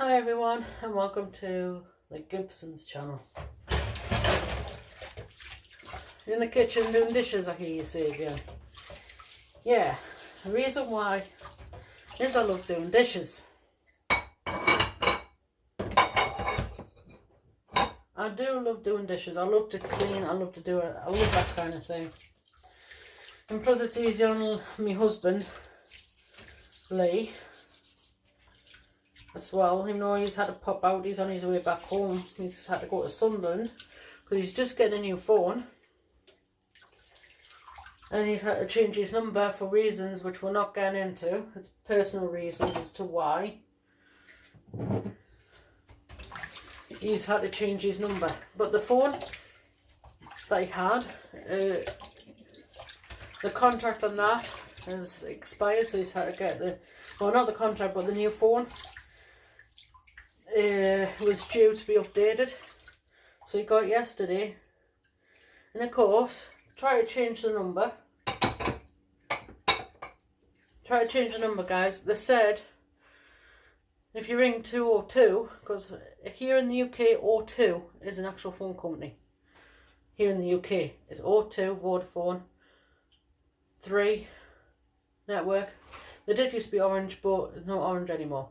Hi everyone and welcome to the Gibson's channel. In the kitchen doing dishes, I hear you say again. Yeah, the reason why is I love doing dishes. I do love doing dishes. I love to clean, I love to do it, I love that kind of thing. And plus it's easier on my husband, Lee, as well. Even though he's had to pop out, he's on his way back home. He's had to go to Sunderland because he's just getting a new phone. And he's had to change his number for reasons which we're not getting into. It's personal reasons as to why. He's had to change his number. But the phone that he had, the contract on that has expired, so he's had to get the, well, not the contract, but the new phone was due to be updated. So he got it yesterday. And of course, try to change the number. Try to change the number, guys. They said if you ring 202, because here in the UK, O2 is an actual phone company. Here in the UK, it's O2, Vodafone, 3 network. They did used to be Orange, but it's not Orange anymore.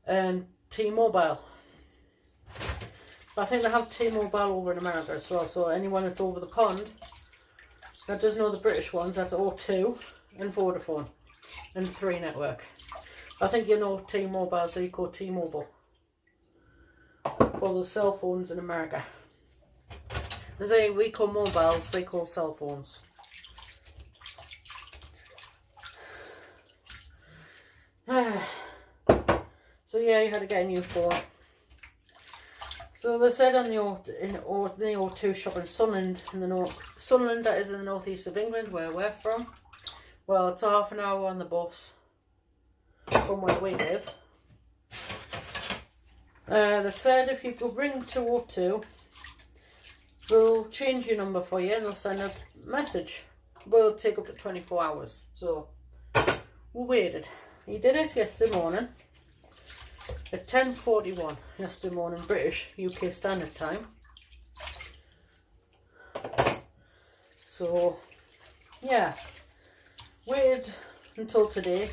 And T-Mobile. But I think they have T-Mobile over in America as well. So anyone that's over the pond that does know the British ones, that's O2 and Vodafone and 3 network. I think you know T-Mobile, so you call T-Mobile for the cell phones in America. They say we call mobiles, they call cell phones. So yeah, you had to get a new phone. So they said on the O2 shop in Sunderland, Sunderland, that is in the northeast of England, where we're from. Well, it's half an hour on the bus from where we live. They said if you could ring 202, they'll change your number for you and they'll send a message. But it'll take up to 24 hours. So we waited. He did it yesterday morning at 10:41 yesterday morning, British UK Standard Time. So yeah, waited until today,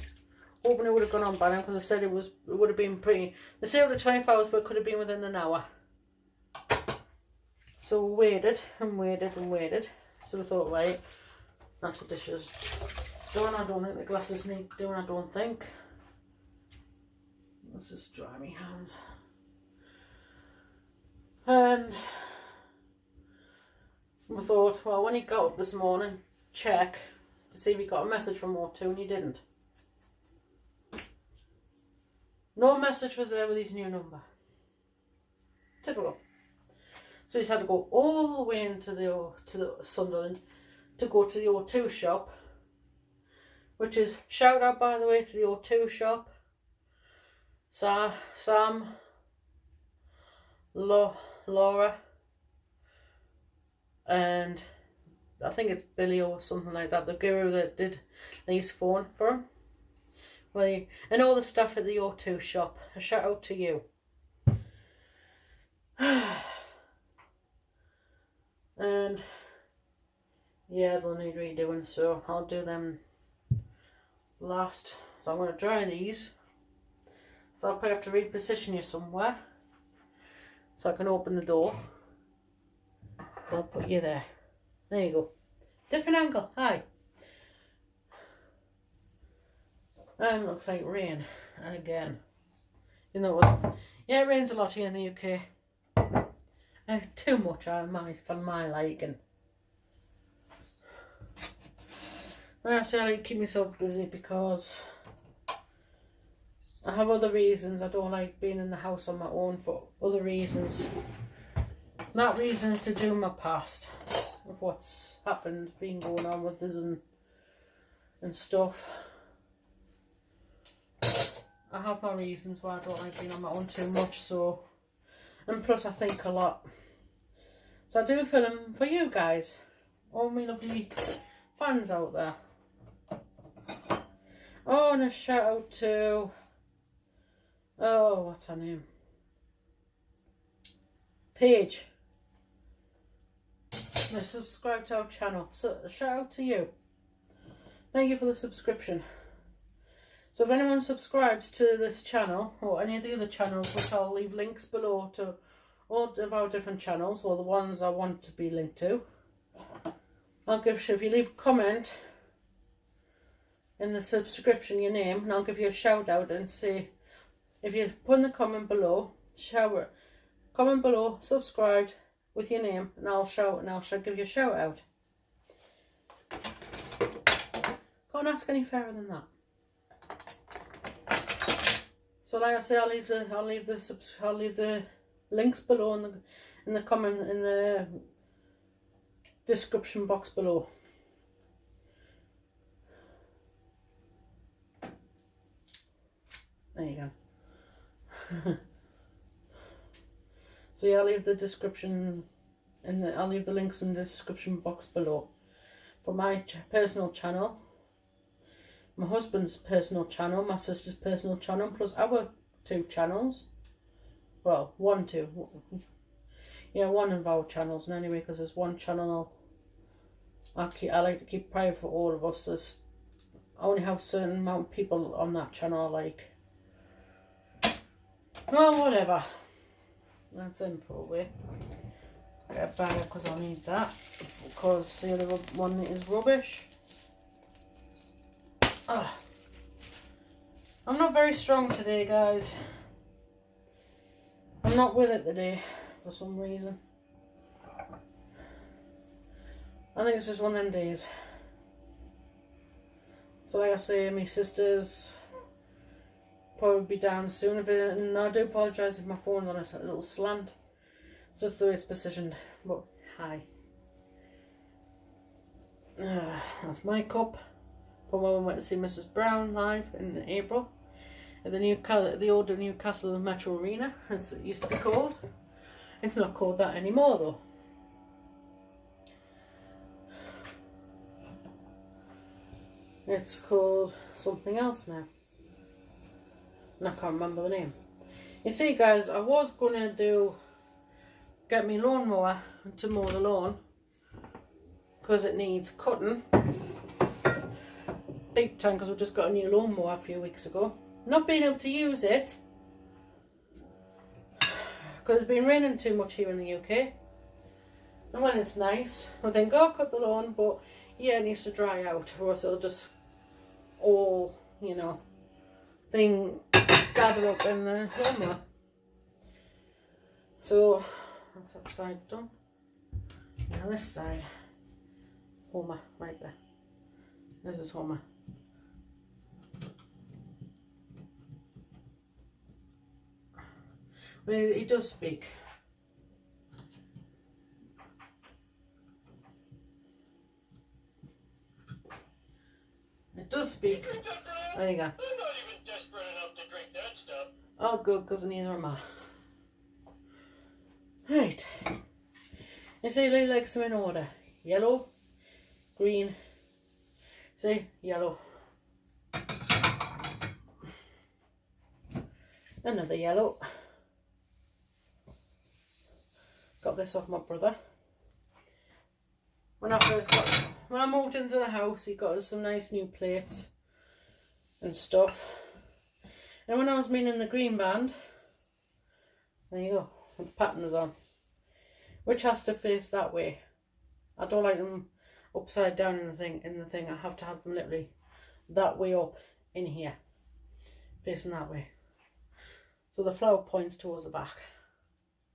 hoping it would have gone on by now, because I said it would have been pretty. They say over 24 hours, but it could have been within an hour. So we waited and waited and waited. So we thought, right, that's the dishes done. I don't think the glasses need doing. I don't think. Let's just dry my hands. And we thought, well, when he got up this morning, check to see if he got a message from O2, and he didn't. No message was there with his new number. Typical. So he's had to go all the way into the Sunderland to go to the O2 shop, which is, shout out by the way to the O2 shop. Sam, Laura, and I think it's Billy or something like that, the guru that did Lee's phone for him. Well, and all the stuff at the O2 shop, a shout out to you. And yeah, they'll need redoing, so I'll do them last. So I'm going to dry these. So I'll probably have to reposition you somewhere so I can open the door. So I'll put you there. There you go. Different angle. Hi. And it looks like rain. And again. You know what? Yeah, it rains a lot here in the UK. Too much for my liking. I say I like to keep myself busy because I have other reasons. I don't like being in the house on my own for other reasons. Not reasons to do my past of what's happened, been going on with us and stuff. I have my reasons why I don't like being on my own too much, so, and plus I think a lot. So I do film for you guys, all my lovely fans out there. Oh, and a shout out to Oh, what's her name? Paige. Now subscribe to our channel. So shout out to you. Thank you for the subscription. So if anyone subscribes to this channel or any of the other channels, which I'll leave links below to all of our different channels or the ones I want to be linked to, I'll give, if you leave a comment in the subscription your name, and I'll give you a shout out and say, if you put in the comment below, comment below, subscribed with your name, and I'll give you a shout out. Can't ask any fairer than that. So like I say, I'll leave the links below in the description box below. There you go. So yeah, I'll leave the description I'll leave the links in the description box below for my personal channel, my husband's personal channel, my sister's personal channel, plus our 2 channels. Well, one of our channels, and anyway, because there's one channel I like to keep private for all of us. I only have a certain amount of people on that channel I like. Well, whatever. That's in probably. Get a bag because I'll need that, because the other one is rubbish. Oh. I'm not very strong today, guys. I'm not with it today for some reason. I think it's just one of them days. So like I say, my sister's probably be down soon, and I do apologise if my phone's on a little slant. It's just the way it's positioned. But hi. That's my cup from when we went to see Mrs. Brown live in April at the old Newcastle Metro Arena, as it used to be called. It's not called that anymore though. It's called something else now, and I can't remember the name. You see, guys, I was gonna get me lawnmower to mow the lawn because it needs cutting big time, because we just got a new lawnmower a few weeks ago. Not being able to use it because it's been raining too much here in the UK, and when it's nice I think, oh, cut the lawn, but yeah, it needs to dry out or else it'll just all, you know, thing gather up in the lawnmower. So that's that side done. Now this side, Homer, right there. This is Homer. But he does speak. It does speak. There you go. I'm not even desperate enough to drink that stuff. Oh, good, because neither am I. Right. You see, Lee likes them in order. Yellow, green, see, yellow. Another yellow. Got this off my brother. When I moved into the house, he got us some nice new plates and stuff. And when I was meaning the green band, there you go, with the patterns on, which has to face that way. I don't like them upside down in the thing. I have to have them literally that way up in here, facing that way. So the flower points towards the back.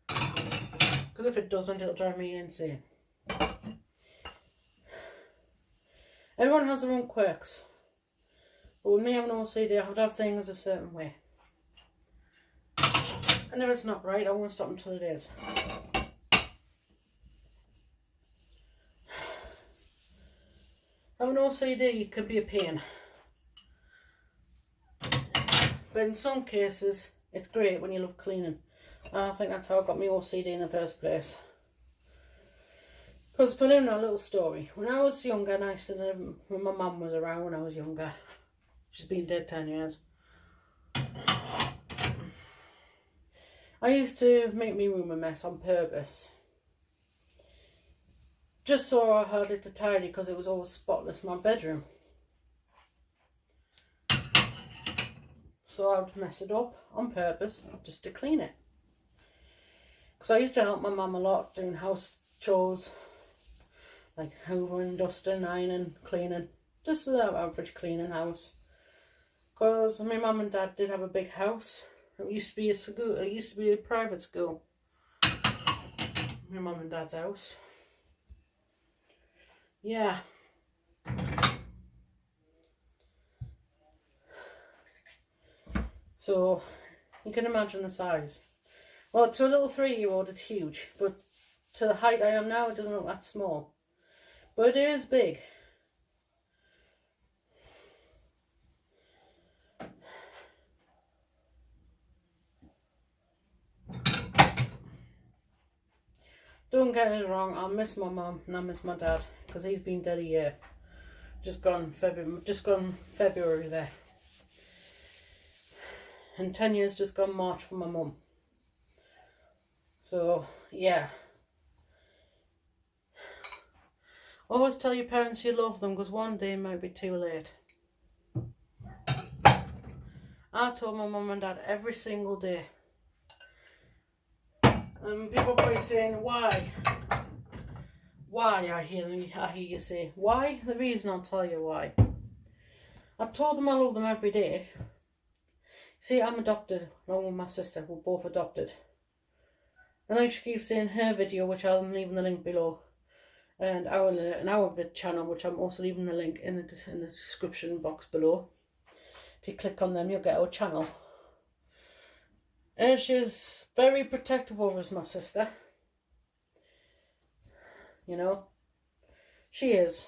Because if it doesn't, it'll drive me insane. Everyone has their own quirks. But with me having OCD, I have to have things a certain way. And if it's not right, I won't stop until it is. Having OCD can be a pain. But in some cases, it's great when you love cleaning. And I think that's how I got my OCD in the first place. Because put in a little story. When I was younger, and I used to live, when my mum was around when I was younger. She's been dead 10 years. I used to make my room a mess on purpose. Just so I had it to tidy because it was always spotless in my bedroom. So I would mess it up on purpose just to clean it. Because I used to help my mum a lot doing house chores. Like hoovering, dusting, ironing, cleaning. Just the average cleaning house. Because my mum and dad did have a big house. It used to be a school. It used to be a private school. My mum and dad's house. Yeah. So you can imagine the size. Well, to a little 3-year-old, it's huge. But to the height I am now, it doesn't look that small. But it is big. Don't get it wrong, I miss my mum and I miss my dad because he's been dead a year. Just gone February there. And 10 years just gone March for my mum. So, yeah. Always tell your parents you love them because one day it might be too late. I told my mum and dad every single day. And people probably saying, why? Why, I hear you say. Why? The reason, I'll tell you why. I've told them I love them every day. See, I'm adopted, along with my sister. We're both adopted. And like she keeps saying, her video, which I'll leave the link below, and our channel, which I'm also leaving the link in the description box below. If you click on them, you'll get our channel. And she's very protective over us, my sister. You know, she is.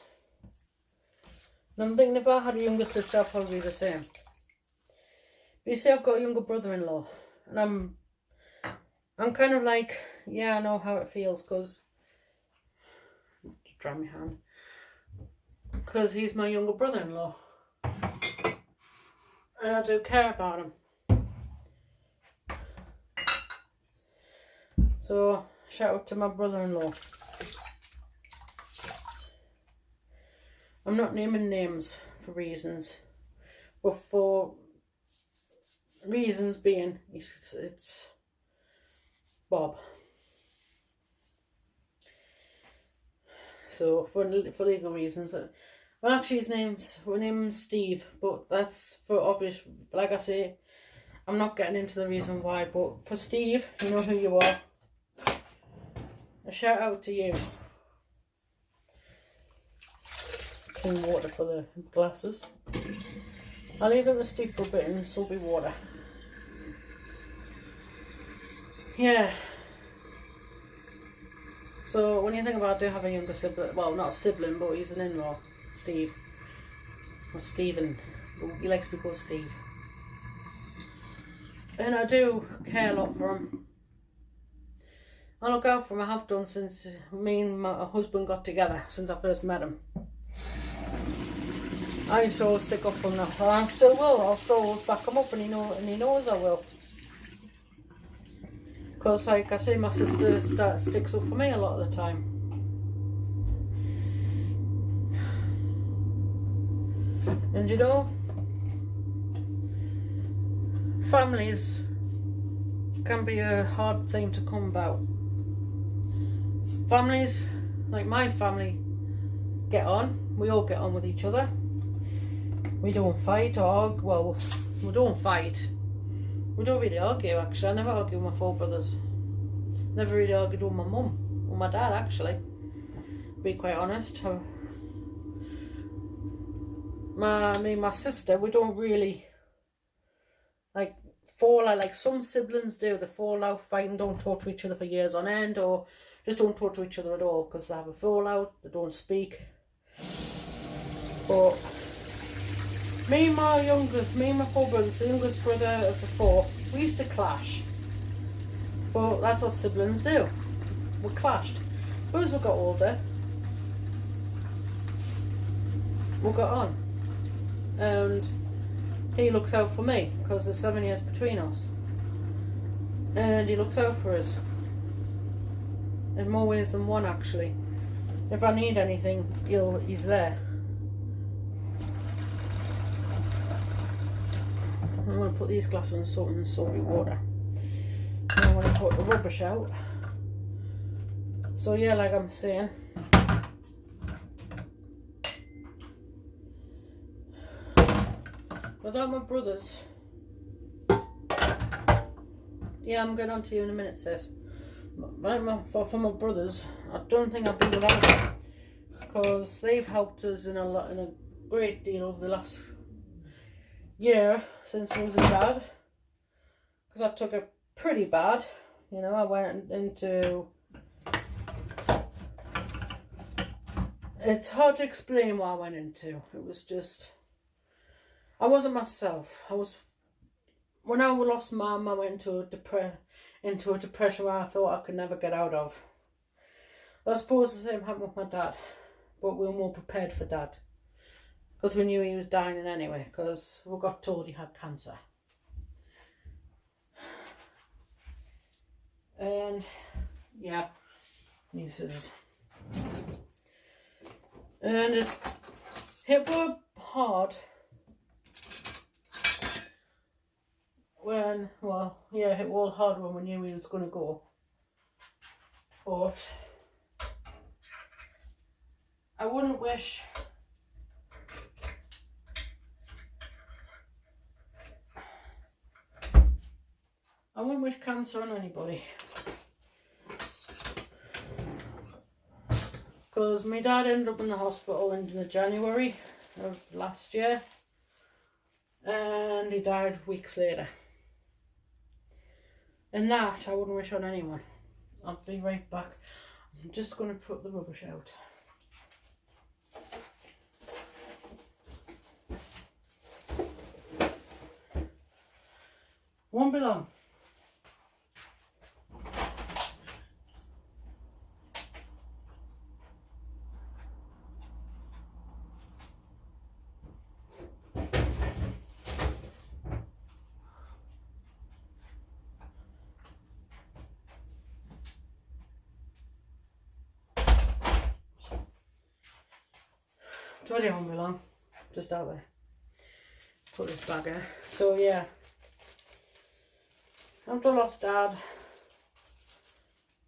And I'm thinking if I had a younger sister, I'd probably be the same. But you see, I've got a younger brother-in-law, and I'm kind of like, yeah, I know how it feels, because, just dry my hand, because he's my younger brother-in-law, and I do care about him. So, shout out to my brother-in-law. I'm not naming names for reasons, but for reasons being, it's Bob. So for legal reasons, well, actually his name's Steve, but that's for obvious. Like I say, I'm not getting into the reason why, but for Steve, you know who you are. A shout out to you. Clean water for the glasses. I'll leave them to steep for a bit in soapy water. Yeah. So when you think about, I do have a younger sibling, well, not a sibling, but he's an in-law, Steve. Or Stephen. He likes to be called Steve. And I do care a lot for him. I look out for him. I have done since me and my husband got together, since I first met him. I used to always stick up for him now. And I still will. I'll still always back him up, and he knows I will. Because, like I say, my sister sticks up for me a lot of the time. And you know, families can be a hard thing to come about. Families, like my family, get on. We all get on with each other. We don't fight or argue. Well, we don't fight. We don't really argue, actually. I never argue with my 4 brothers. Never really argued with my mum or my dad, actually. To be quite honest. Me and my sister, we don't really like fall out like some siblings do. They fall out, fight, and don't talk to each other for years on end, or just don't talk to each other at all because they have a fallout. They don't speak. But me and my 4 brothers, the youngest brother of the 4, we used to clash. But that's what siblings do. We clashed. But as we got older, we got on. And he looks out for me because there's 7 years between us. And he looks out for us. In more ways than one, actually. If I need anything, he's there. I'm going to put these glasses in salt and salty water. And I'm going to put the rubbish out. So yeah, like I'm saying, without my brothers, yeah, I'm going on to you in a minute, sis. For my brothers, I don't think I'd be without them, because they've helped us in a great deal over the last year since losing Dad. Because I took it pretty bad, you know. I went into. It's hard to explain what I went into. It was just, I wasn't myself. When I lost Mum, I went into a depression where I thought I could never get out of. I suppose the same happened with my dad, but we were more prepared for Dad, because we knew he was dying anyway, because we got told he had cancer. And yeah, he says, and it hit were hard when, well, yeah, it was hard when we knew he was going to go. But I wouldn't wish cancer on anybody. Because my dad ended up in the hospital in January of last year, and he died weeks later. And that I wouldn't wish on anyone. I'll be right back. I'm just going to put the rubbish out. Won't be long. Told you it won't be long. Just out there. Put this bag in. So yeah. After I lost Dad,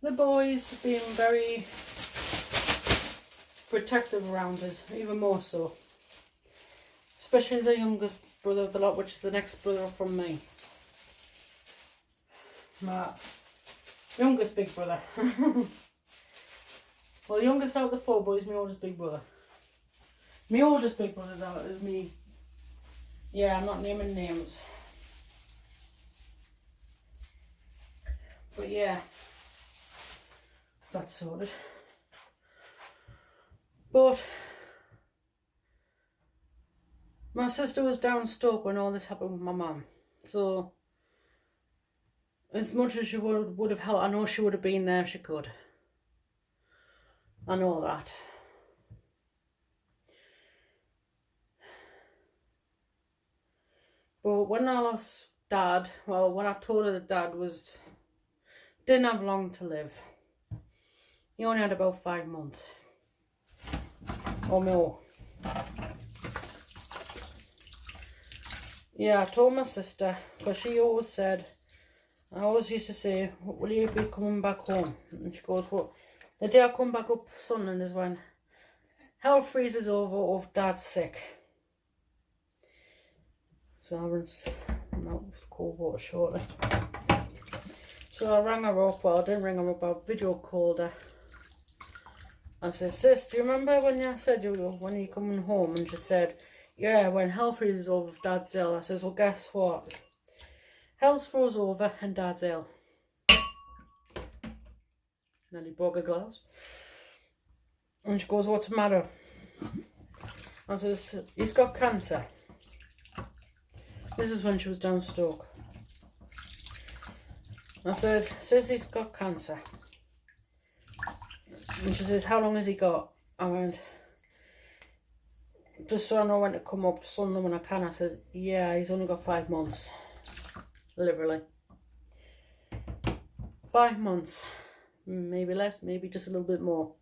the boys have been very protective around us, even more so. Especially the youngest brother of the lot, which is the next brother from me. My youngest big brother. Well, the youngest out of the four boys, my oldest big brother. My oldest big brother's out is me. Yeah, I'm not naming names. But yeah, that's sorted. But my sister was down Stoke when all this happened with my mum. So as much as she would have helped, I know she would have been there if she could. I know that. But when I lost Dad, well, when I told her that Dad didn't have long to live. He only had about 5 months. Or more. Yeah, I told my sister, because she always said, I always used to say, will you be coming back home? And she goes, what? The day I come back up Sunderland is when hell freezes over if Dad's sick. So I'll rinse them out with cold water shortly. So I rang her up, well I didn't ring her up, I video called her. I said, sis, do you remember when you said when you coming home? And she said, yeah, when hell freezes over if Dad's ill. I says, well guess what? Hell's froze over and Dad's ill. Nearly broke a glass. And she goes, what's the matter? I says, he's got cancer. This is when she was down Stoke. I said, sis, he's got cancer. And she says, how long has he got? I went, just so I know when to come up to Sunday when I can. I said, yeah, he's only got 5 months. Literally. 5 months. Maybe less, maybe just a little bit more.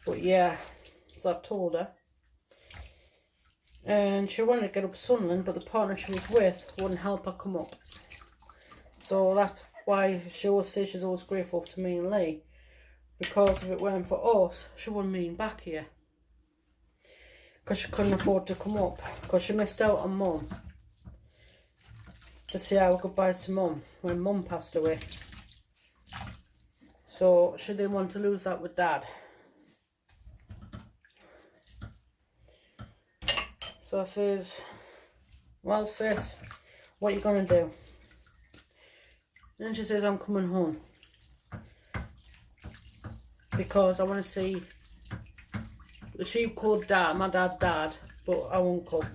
But yeah, so I've told her. And she wanted to get up Sunderland, but the partner she was with wouldn't help her come up. So that's why she always says she's always grateful to me and Lee. Because if it weren't for us, she wouldn't been back here. Because she couldn't afford to come up. Because she missed out on Mum. To say our goodbyes to Mum when Mum passed away. So she didn't want to lose that with Dad. So I says, well sis, what are you going to do? And she says, I'm coming home. Because I want to see, she called Dad, my dad, but I won't come.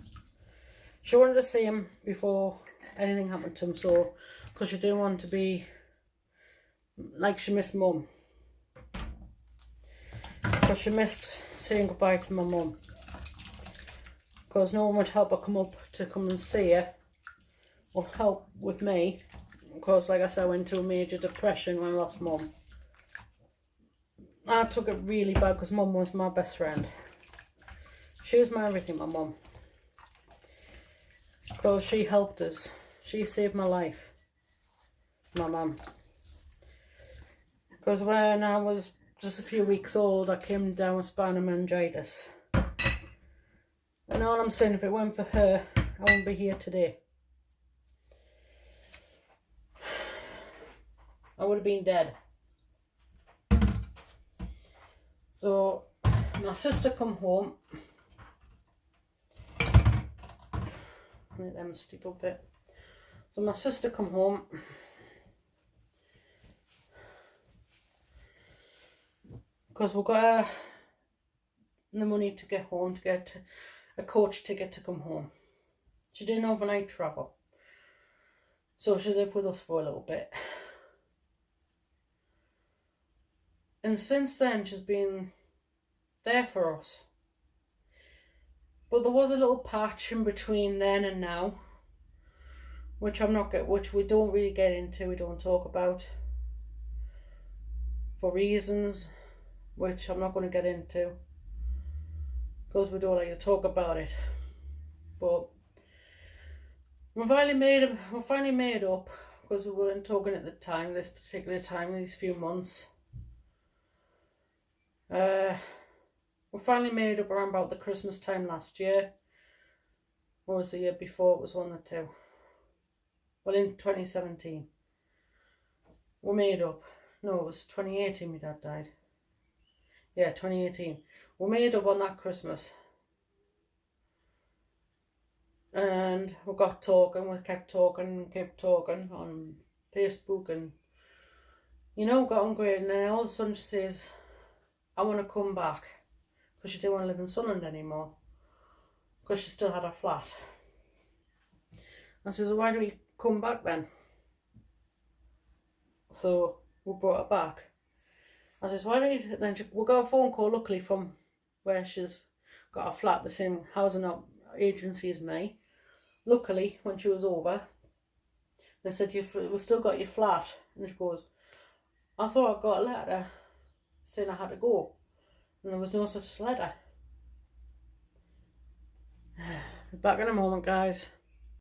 She wanted to see him before anything happened to him, so, because she didn't want to be, like she missed Mum. Because she missed saying goodbye to my mum. Because no one would help her come up to come and see her or help with me, because like I said, I went into a major depression when I lost Mum. I took it really bad because Mum was my best friend. She was my everything, my mum. Because she helped us. She saved my life, my mum. Because when I was just a few weeks old, I came down with spinal meningitis. And all I'm saying, if it weren't for her, I wouldn't be here today. I would have been dead. So my sister come home. Make them steep up a bit. So my sister come home. Because we got the money to get home, to get a coach ticket to come home. She didn't overnight travel. So she lived with us for a little bit. And since then, she's been there for us. But there was a little patch in between then and now, which which we don't really get into, we don't talk about, for reasons which I'm not going to get into, because we don't like to talk about it. But we finally made up, because we weren't talking at the time, this particular time, these few months. We finally made up around about the Christmas time last year. What was the year before? It was one or two. Well, in 2017. We made up. No, it was 2018 my dad died. Yeah, 2018. We made up on that Christmas. And we got talking, we kept talking on Facebook, and got on great. And then all of a sudden she says, I want to come back, because she didn't want to live in Sunderland anymore, because she still had a flat. I says, why do we come back then? So we brought her back. I says, why don't you, then we got a phone call luckily from where she's got a flat, the same housing agency as me. Luckily, when she was over, they said, we've still got your flat. And she goes, I thought I got a letter saying I had to go, and there was no such letter. Back in a moment, guys.